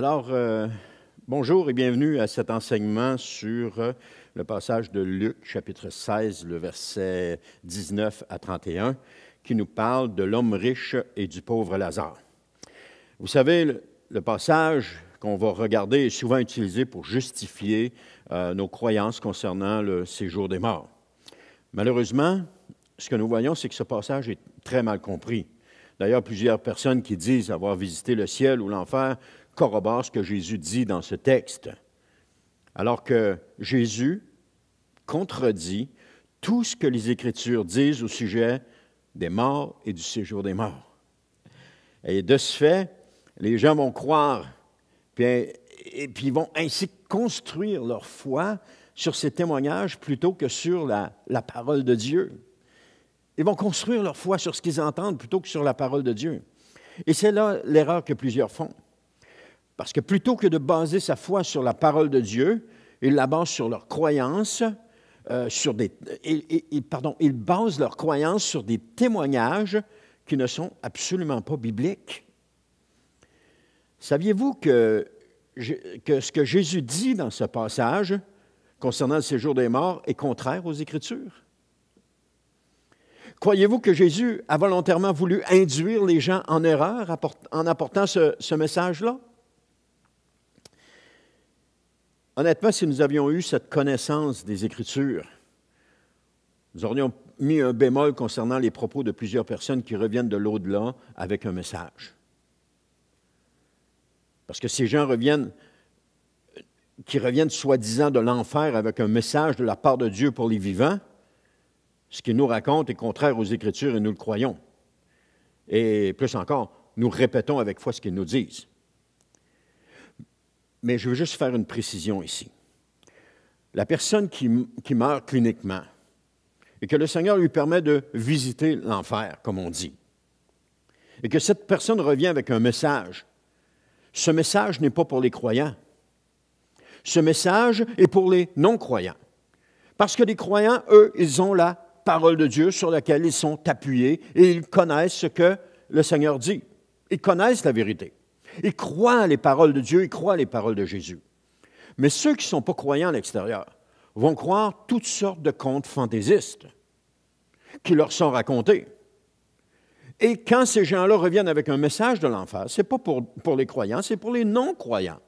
Alors, bonjour et bienvenue à cet enseignement sur le passage de Luc, chapitre 16, le verset 19 à 31, qui nous parle de l'homme riche et du pauvre Lazare. Vous savez, le passage qu'on va regarder est souvent utilisé pour justifier nos croyances concernant le séjour des morts. Malheureusement, ce que nous voyons, c'est que ce passage est très mal compris. D'ailleurs, plusieurs personnes qui disent avoir visité le ciel ou l'enfer corroborent ce que Jésus dit dans ce texte, alors que Jésus contredit tout ce que les Écritures disent au sujet des morts et du séjour des morts. Et de ce fait, les gens vont croire, et puis ils vont ainsi construire leur foi sur ces témoignages plutôt que sur la parole de Dieu. Ils vont construire leur foi sur ce qu'ils entendent plutôt que sur la parole de Dieu. Et c'est là l'erreur que plusieurs font. Parce que plutôt que de baser sa foi sur la parole de Dieu, ils la basent sur leur croyance, ils basent leur croyance sur des témoignages qui ne sont absolument pas bibliques. Saviez-vous que ce que Jésus dit dans ce passage concernant le séjour des morts est contraire aux Écritures? Croyez-vous que Jésus a volontairement voulu induire les gens en erreur en apportant ce message-là? Honnêtement, si nous avions eu cette connaissance des Écritures, nous aurions mis un bémol concernant les propos de plusieurs personnes qui reviennent de l'au-delà avec un message. Parce que ces gens qui reviennent soi-disant de l'enfer avec un message de la part de Dieu pour les vivants, ce qu'ils nous racontent est contraire aux Écritures et nous le croyons. Et plus encore, nous répétons avec foi ce qu'ils nous disent. Mais je veux juste faire une précision ici. La personne qui meurt cliniquement et que le Seigneur lui permet de visiter l'enfer, comme on dit, et que cette personne revient avec un message, ce message n'est pas pour les croyants. Ce message est pour les non-croyants. Parce que les croyants, eux, ils ont la parole de Dieu sur laquelle ils sont appuyés et ils connaissent ce que le Seigneur dit. Ils connaissent la vérité. Ils croient les paroles de Dieu, ils croient les paroles de Jésus. Mais ceux qui ne sont pas croyants à l'extérieur vont croire toutes sortes de contes fantaisistes qui leur sont racontés. Et quand ces gens-là reviennent avec un message de l'enfer, ce n'est pas pour les croyants, c'est pour les non-croyants.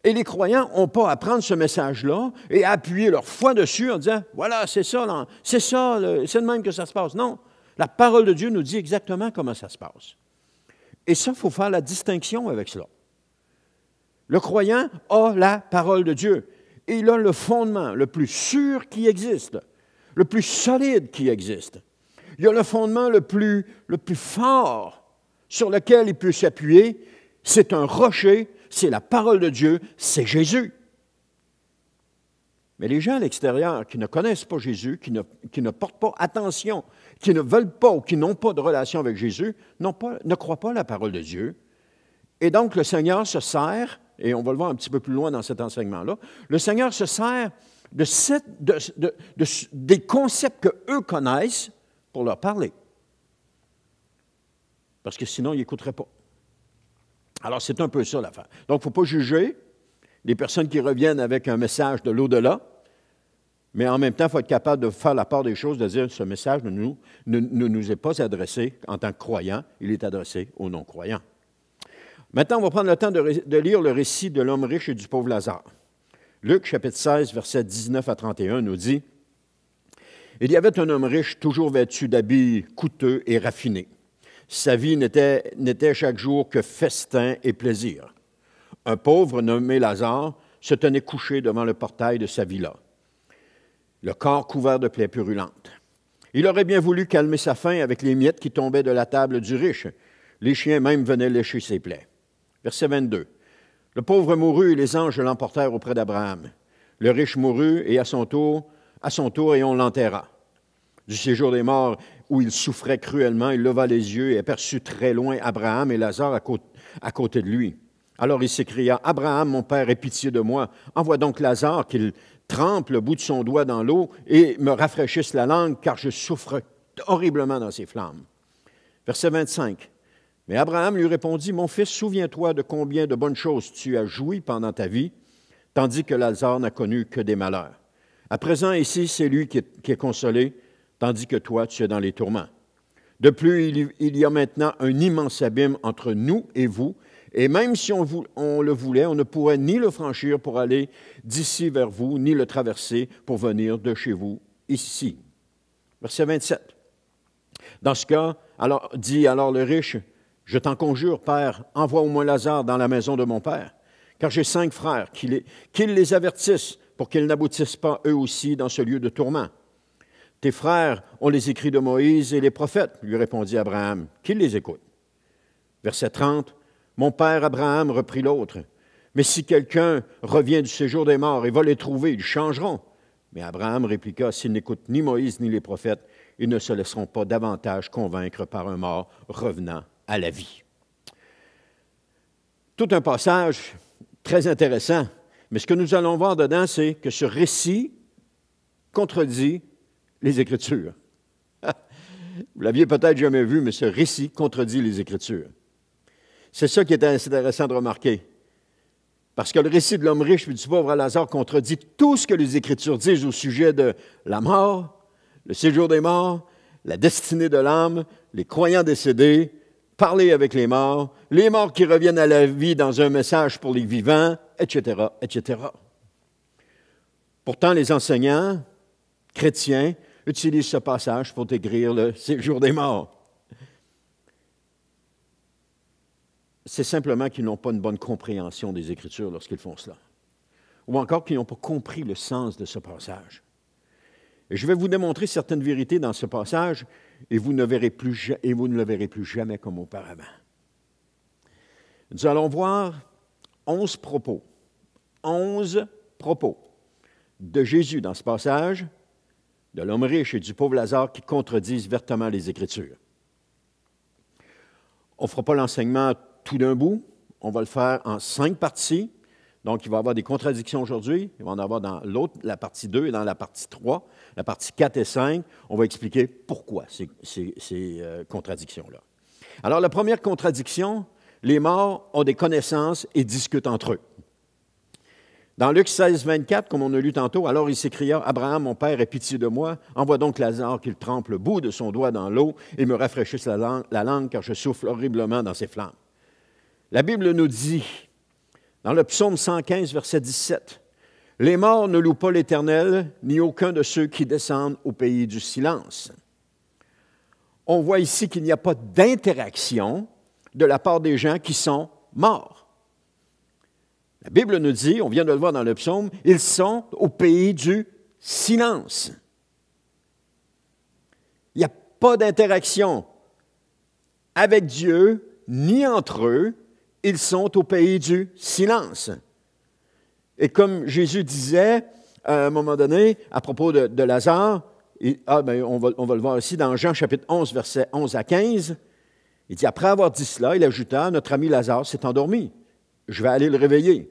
Et les croyants n'ont pas à prendre ce message-là et à appuyer leur foi dessus en disant « Voilà, c'est ça, c'est de même que ça se passe. » Non, la parole de Dieu nous dit exactement comment ça se passe. Et ça, il faut faire la distinction avec cela. Le croyant a la parole de Dieu. Et il a le fondement le plus sûr qui existe, le plus solide qui existe. Il a le fondement le plus fort sur lequel il peut s'appuyer. C'est un rocher, c'est la parole de Dieu, c'est Jésus. Mais les gens à l'extérieur qui ne connaissent pas Jésus, qui ne portent pas attention, qui ne veulent pas ou qui n'ont pas de relation avec Jésus, ne croient pas à la parole de Dieu. Et donc, le Seigneur se sert, et on va le voir un petit peu plus loin dans cet enseignement-là, le Seigneur se sert des concepts qu'eux connaissent pour leur parler. Parce que sinon, ils n'écouteraient pas. Alors, c'est un peu ça l'affaire. Donc, il ne faut pas juger les personnes qui reviennent avec un message de l'au-delà, mais en même temps, il faut être capable de faire la part des choses, de dire que ce message ne nous est pas adressé en tant que croyants, il est adressé aux non-croyants. Maintenant, on va prendre le temps de lire le récit de l'homme riche et du pauvre Lazare. Luc, chapitre 16, versets 19 à 31, nous dit « Il y avait un homme riche, toujours vêtu d'habits coûteux et raffinés. Sa vie n'était chaque jour que festin et plaisir. Un pauvre nommé Lazare se tenait couché devant le portail de sa villa, le corps couvert de plaies purulentes. Il aurait bien voulu calmer sa faim avec les miettes qui tombaient de la table du riche. Les chiens même venaient lécher ses plaies. » Verset 22. « Le pauvre mourut et les anges l'emportèrent auprès d'Abraham. Le riche mourut et à son tour, et on l'enterra. Du séjour des morts où il souffrait cruellement, il leva les yeux et aperçut très loin Abraham et Lazare à côté de lui. Alors il s'écria, « Abraham, mon père, aie pitié de moi. Envoie donc Lazare qu'il trempe le bout de son doigt dans l'eau et me rafraîchisse la langue, car je souffre horriblement dans ces flammes. » Verset 25. Mais Abraham lui répondit, « Mon fils, souviens-toi de combien de bonnes choses tu as joui pendant ta vie, tandis que Lazare n'a connu que des malheurs. À présent, ici, c'est lui qui est consolé, tandis que toi, tu es dans les tourments. De plus, il y a maintenant un immense abîme entre nous et vous, et même si on le voulait, on ne pourrait ni le franchir pour aller d'ici vers vous, ni le traverser pour venir de chez vous ici. » Verset 27. Dans ce cas, dit alors le riche, « Je t'en conjure, Père, envoie au moins Lazare dans la maison de mon Père, car j'ai 5 frères, qu'ils les avertissent pour qu'ils n'aboutissent pas eux aussi dans ce lieu de tourment. » « Tes frères ont les écrits de Moïse et les prophètes, lui répondit Abraham, qu'ils les écoutent. Verset 30, « Mon père Abraham reprit l'autre, mais si quelqu'un revient du séjour des morts et va les trouver, ils changeront. Mais Abraham répliqua, s'ils n'écoutent ni Moïse ni les prophètes, ils ne se laisseront pas davantage convaincre par un mort revenant à la vie. » Tout un passage très intéressant, mais ce que nous allons voir dedans, c'est que ce récit contredit les Écritures. Vous l'aviez peut-être jamais vu, mais ce récit contredit les Écritures. C'est ça qui est intéressant de remarquer. Parce que le récit de l'homme riche et du pauvre Lazare contredit tout ce que les Écritures disent au sujet de la mort, le séjour des morts, la destinée de l'âme, les croyants décédés, parler avec les morts qui reviennent à la vie dans un message pour les vivants, etc., etc. Pourtant, les enseignants chrétiens utilisent ce passage pour décrire le séjour des morts. C'est simplement qu'ils n'ont pas une bonne compréhension des Écritures lorsqu'ils font cela. Ou encore qu'ils n'ont pas compris le sens de ce passage. Et je vais vous démontrer certaines vérités dans ce passage et vous ne le verrez plus jamais comme auparavant. Nous allons voir 11 propos de Jésus dans ce passage, de l'homme riche et du pauvre Lazare qui contredisent vertement les Écritures. On ne fera pas l'enseignement tout d'un bout, on va le faire en 5 parties. Donc, il va y avoir des contradictions aujourd'hui. Il va en avoir dans l'autre, la partie 2 et dans la partie 3. La partie 4 et 5, on va expliquer pourquoi ces contradictions-là. Alors, la première contradiction, les morts ont des connaissances et discutent entre eux. Dans Luc 16, 24, comme on a lu tantôt, « Alors il s'écria, « Abraham, mon père, aie pitié de moi. Envoie donc Lazare qu'il trempe le bout de son doigt dans l'eau et me rafraîchisse la langue, car je souffle horriblement dans ses flammes. » La Bible nous dit, dans le psaume 115, verset 17, « Les morts ne louent pas l'Éternel, ni aucun de ceux qui descendent au pays du silence. » On voit ici qu'il n'y a pas d'interaction de la part des gens qui sont morts. La Bible nous dit, on vient de le voir dans le psaume, ils sont au pays du silence. Il n'y a pas d'interaction avec Dieu, ni entre eux, ils sont au pays du silence. Et comme Jésus disait à un moment donné, à propos de Lazare, on va le voir ici dans Jean chapitre 11, versets 11 à 15, il dit, après avoir dit cela, il ajouta, notre ami Lazare s'est endormi, je vais aller le réveiller.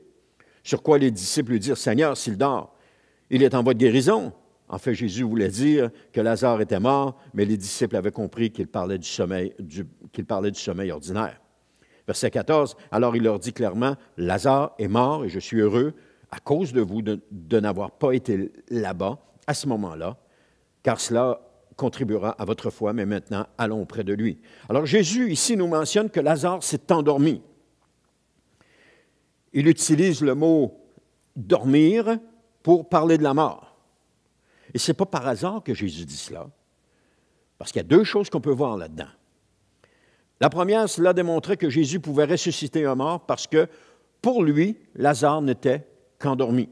Sur quoi les disciples lui dirent, Seigneur, s'il dort, il est en voie de guérison. En fait, Jésus voulait dire que Lazare était mort, mais les disciples avaient compris qu'il parlait du sommeil ordinaire. Verset 14, alors il leur dit clairement, Lazare est mort et je suis heureux à cause de vous de n'avoir pas été là-bas à ce moment-là, car cela contribuera à votre foi, mais maintenant, allons auprès de lui. Alors Jésus ici nous mentionne que Lazare s'est endormi. Il utilise le mot « dormir » pour parler de la mort. Et ce n'est pas par hasard que Jésus dit cela, parce qu'il y a 2 choses qu'on peut voir là-dedans. La première, cela démontrait que Jésus pouvait ressusciter un mort parce que, pour lui, Lazare n'était qu'endormi.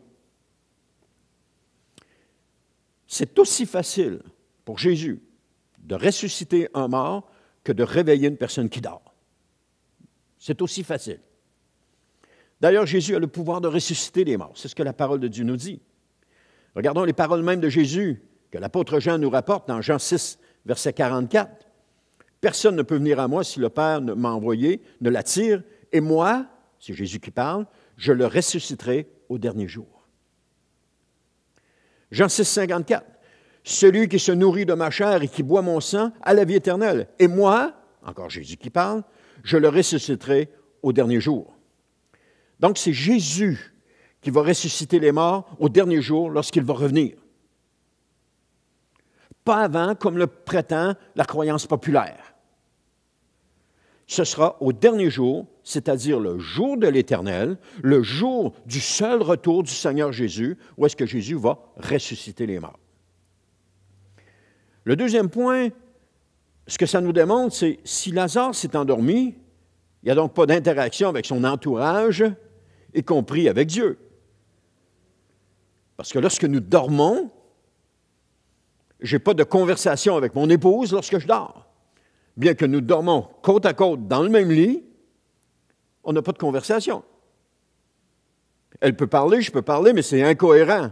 C'est aussi facile pour Jésus de ressusciter un mort que de réveiller une personne qui dort. C'est aussi facile. D'ailleurs, Jésus a le pouvoir de ressusciter les morts. C'est ce que la parole de Dieu nous dit. Regardons les paroles même de Jésus que l'apôtre Jean nous rapporte dans Jean 6, verset 44. « Personne ne peut venir à moi si le Père m'a envoyé, ne l'attire, et moi, c'est Jésus qui parle, je le ressusciterai au dernier jour. » Jean 6, 54. « Celui qui se nourrit de ma chair et qui boit mon sang a la vie éternelle. Et moi, encore Jésus qui parle, je le ressusciterai au dernier jour. Donc, c'est Jésus qui va ressusciter les morts au dernier jour lorsqu'il va revenir. Pas avant, comme le prétend la croyance populaire. Ce sera au dernier jour, c'est-à-dire le jour de l'Éternel, le jour du seul retour du Seigneur Jésus, où est-ce que Jésus va ressusciter les morts. Le deuxième point, ce que ça nous démontre, c'est si Lazare s'est endormi, il n'y a donc pas d'interaction avec son entourage, y compris avec Dieu. Parce que lorsque nous dormons, je n'ai pas de conversation avec mon épouse lorsque je dors. Bien que nous dormons côte à côte dans le même lit, on n'a pas de conversation. Elle peut parler, je peux parler, mais c'est incohérent.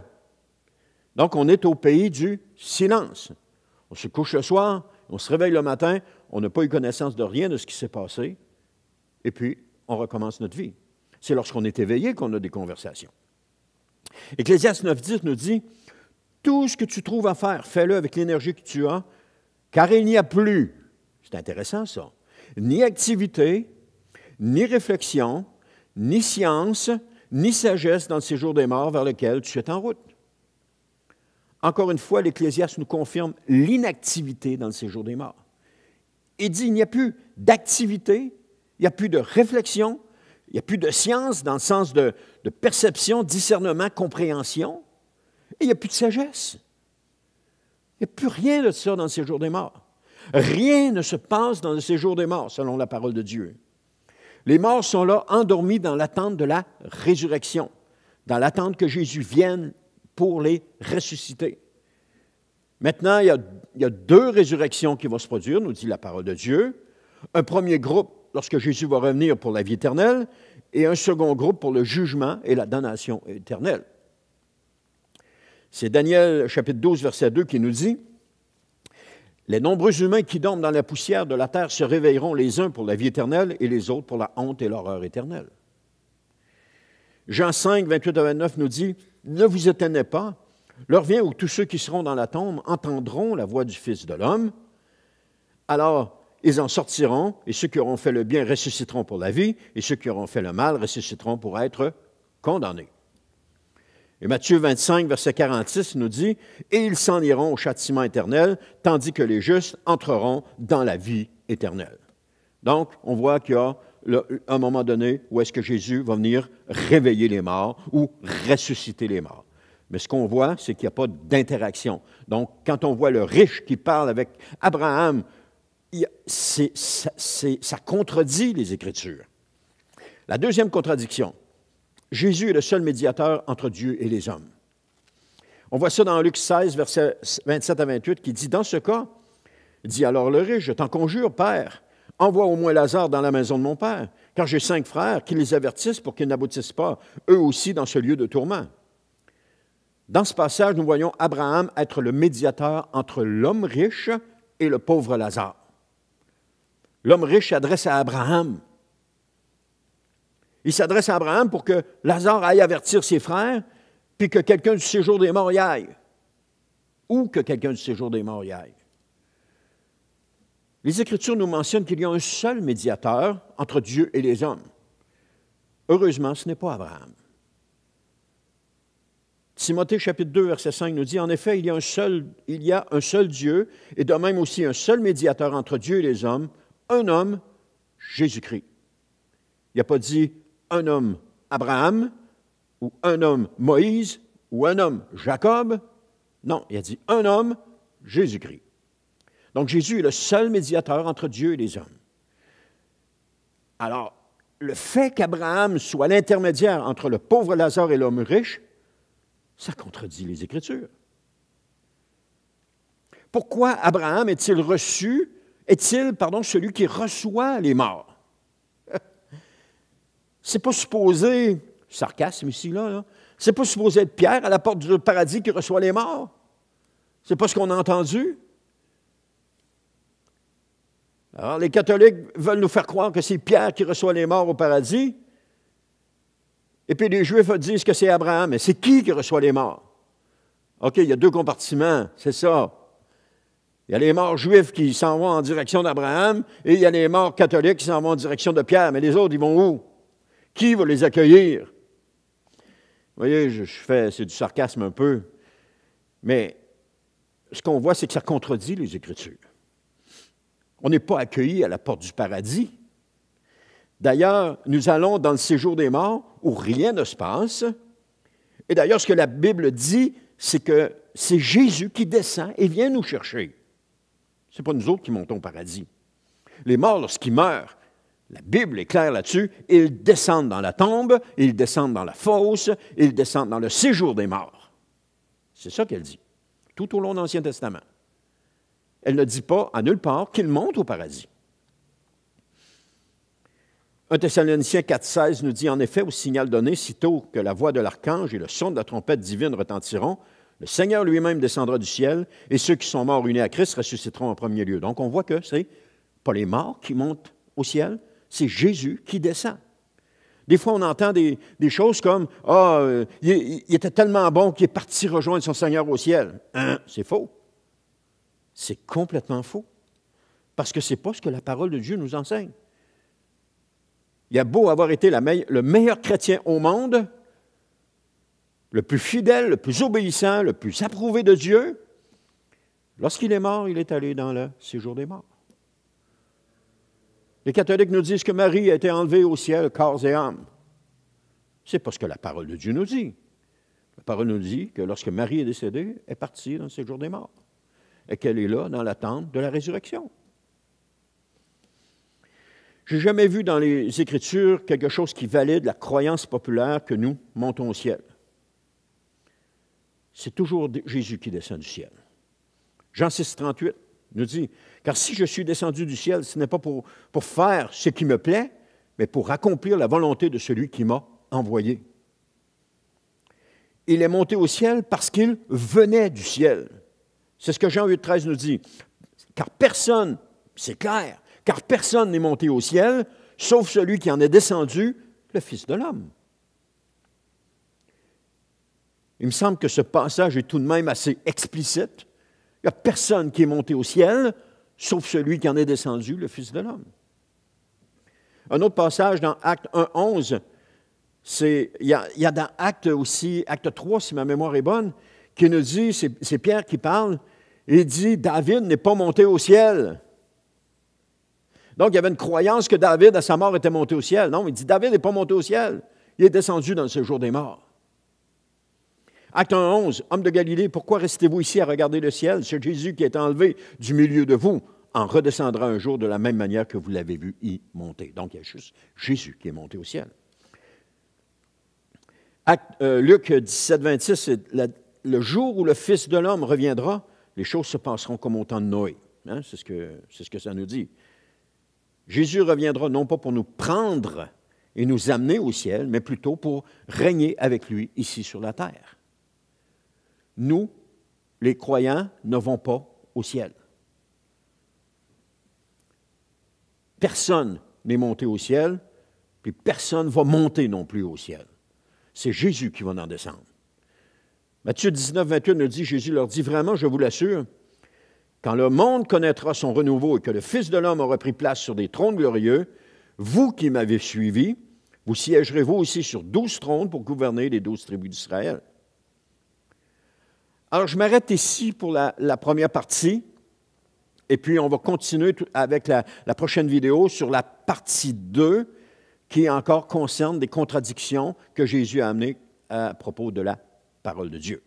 Donc, on est au pays du silence. On se couche le soir, on se réveille le matin, on n'a pas eu connaissance de rien de ce qui s'est passé, et puis on recommence notre vie. C'est lorsqu'on est éveillé qu'on a des conversations. Ecclésiaste 9.10 nous dit « Tout ce que tu trouves à faire, fais-le avec l'énergie que tu as, car il n'y a plus, c'est intéressant ça, ni activité, ni réflexion, ni science, ni sagesse dans le séjour des morts vers lequel tu es en route. » Encore une fois, l'Ecclésiaste nous confirme l'inactivité dans le séjour des morts. Il dit il n'y a plus d'activité, il n'y a plus de réflexion, il n'y a plus de science dans le sens de perception, discernement, compréhension, et il n'y a plus de sagesse. Il n'y a plus rien de ça dans le séjour des morts. Rien ne se passe dans le séjour des morts, selon la parole de Dieu. Les morts sont là, endormis dans l'attente de la résurrection, dans l'attente que Jésus vienne pour les ressusciter. Maintenant, il y a deux résurrections qui vont se produire, nous dit la parole de Dieu. Un premier groupe, lorsque Jésus va revenir pour la vie éternelle, et un second groupe pour le jugement et la damnation éternelle. C'est Daniel, chapitre 12, verset 2, qui nous dit « Les nombreux humains qui dorment dans la poussière de la terre se réveilleront les uns pour la vie éternelle et les autres pour la honte et l'horreur éternelle. » Jean 5, 28 à 29 nous dit « Ne vous étonnez pas, l'heure vient où tous ceux qui seront dans la tombe entendront la voix du Fils de l'homme. Alors, ils en sortiront, et ceux qui auront fait le bien ressusciteront pour la vie, et ceux qui auront fait le mal ressusciteront pour être condamnés. » Et Matthieu 25, verset 46 nous dit « Et ils s'en iront au châtiment éternel, tandis que les justes entreront dans la vie éternelle. » Donc, on voit qu'il y a un moment donné où est-ce que Jésus va venir réveiller les morts ou ressusciter les morts. Mais ce qu'on voit, c'est qu'il n'y a pas d'interaction. Donc, quand on voit le riche qui parle avec Abraham, ça contredit les Écritures. La deuxième contradiction, Jésus est le seul médiateur entre Dieu et les hommes. On voit ça dans Luc 16, versets 27 à 28, qui dit, dans ce cas, dit alors le riche, je t'en conjure, Père, envoie au moins Lazare dans la maison de mon Père, car j'ai 5 frères qui les avertissent pour qu'ils n'aboutissent pas, eux aussi, dans ce lieu de tourment. Dans ce passage, nous voyons Abraham être le médiateur entre l'homme riche et le pauvre Lazare. L'homme riche s'adresse à Abraham. Il s'adresse à Abraham pour que Lazare aille avertir ses frères, puis que quelqu'un du séjour des morts y aille. Ou que quelqu'un du séjour des morts y aille. Les Écritures nous mentionnent qu'il y a un seul médiateur entre Dieu et les hommes. Heureusement, ce n'est pas Abraham. Timothée, chapitre 2, verset 5 nous dit, en effet, il y a un seul Dieu, et de même aussi un seul médiateur entre Dieu et les hommes, un homme, Jésus-Christ. Il n'a pas dit un homme Abraham, ou un homme Moïse, ou un homme Jacob. Non, il a dit un homme, Jésus-Christ. Donc Jésus est le seul médiateur entre Dieu et les hommes. Alors, le fait qu'Abraham soit l'intermédiaire entre le pauvre Lazare et l'homme riche, ça contredit les Écritures. Pourquoi Abraham est-il celui qui reçoit les morts? C'est pas supposé, sarcasme ici, là, c'est pas supposé être Pierre à la porte du paradis qui reçoit les morts. C'est pas ce qu'on a entendu. Alors, les catholiques veulent nous faire croire que c'est Pierre qui reçoit les morts au paradis. Et puis les Juifs disent que c'est Abraham. Mais c'est qui reçoit les morts? OK, il y a 2 compartiments, c'est ça. Il y a les morts juifs qui s'en vont en direction d'Abraham et il y a les morts catholiques qui s'en vont en direction de Pierre. Mais les autres, ils vont où? Qui va les accueillir? Vous voyez, c'est du sarcasme un peu. Mais ce qu'on voit, c'est que ça contredit les Écritures. On n'est pas accueillis à la porte du paradis. D'ailleurs, nous allons dans le séjour des morts où rien ne se passe. Et d'ailleurs, ce que la Bible dit, c'est que c'est Jésus qui descend et vient nous chercher. Ce n'est pas nous autres qui montons au paradis. Les morts, lorsqu'ils meurent, la Bible est claire là-dessus, ils descendent dans la tombe, ils descendent dans la fosse, ils descendent dans le séjour des morts. C'est ça qu'elle dit, tout au long de l'Ancien Testament. Elle ne dit pas à nulle part qu'ils montent au paradis. 1 Thessaloniciens 4,16 nous dit, en effet, au signal donné, sitôt que la voix de l'archange et le son de la trompette divine retentiront, le Seigneur lui-même descendra du ciel, et ceux qui sont morts unis à Christ ressusciteront en premier lieu. Donc, on voit que ce n'est pas les morts qui montent au ciel, c'est Jésus qui descend. Des fois, on entend des choses comme « Ah, il était tellement bon qu'il est parti rejoindre son Seigneur au ciel. » C'est faux. C'est complètement faux. Parce que ce n'est pas ce que la parole de Dieu nous enseigne. Il a beau avoir été le meilleur chrétien au monde, le plus fidèle, le plus obéissant, le plus approuvé de Dieu, lorsqu'il est mort, il est allé dans le séjour des morts. Les catholiques nous disent que Marie a été enlevée au ciel, corps et âme. Ce n'est pas ce que la parole de Dieu nous dit. La parole nous dit que lorsque Marie est décédée, elle est partie dans le séjour des morts et qu'elle est là dans l'attente de la résurrection. Je n'ai jamais vu dans les Écritures quelque chose qui valide la croyance populaire que nous montons au ciel. C'est toujours Jésus qui descend du ciel. Jean 6, 38 nous dit, « Car si je suis descendu du ciel, ce n'est pas pour faire ce qui me plaît, mais pour accomplir la volonté de celui qui m'a envoyé. » Il est monté au ciel parce qu'il venait du ciel. C'est ce que Jean 8, 13 nous dit. Car personne, c'est clair, car personne n'est monté au ciel, sauf celui qui en est descendu, le Fils de l'homme. Il me semble que ce passage est tout de même assez explicite. Il n'y a personne qui est monté au ciel, sauf celui qui en est descendu, le Fils de l'homme. Un autre passage dans Acte 1, 11, il y a dans Acte 3, si ma mémoire est bonne, qui nous dit, c'est Pierre qui parle, il dit, David n'est pas monté au ciel. Donc, il y avait une croyance que David, à sa mort, était monté au ciel. Non, il dit, David n'est pas monté au ciel. Il est descendu dans le séjour des morts. Acte 1, 11, homme de Galilée, pourquoi restez-vous ici à regarder le ciel? C'est Jésus qui est enlevé du milieu de vous, en redescendra un jour de la même manière que vous l'avez vu y monter. Donc, il y a juste Jésus qui est monté au ciel. Luc 17, 26, c'est le jour où le Fils de l'homme reviendra, les choses se passeront comme au temps de Noé. Hein? C'est ce que ça nous dit. Jésus reviendra non pas pour nous prendre et nous amener au ciel, mais plutôt pour régner avec lui ici sur la terre. Nous, les croyants, ne vont pas au ciel. Personne n'est monté au ciel, puis personne ne va monter non plus au ciel. C'est Jésus qui va en descendre. Matthieu 19, 28 nous dit, Jésus leur dit, vraiment, je vous l'assure, quand le monde connaîtra son renouveau et que le Fils de l'homme aura pris place sur des trônes glorieux, vous qui m'avez suivi, vous siégerez vous aussi sur 12 trônes pour gouverner les 12 tribus d'Israël. Alors, je m'arrête ici pour la première partie, et puis on va continuer avec la prochaine vidéo sur la partie 2, qui encore concerne des contradictions que Jésus a amenées à propos de la parole de Dieu.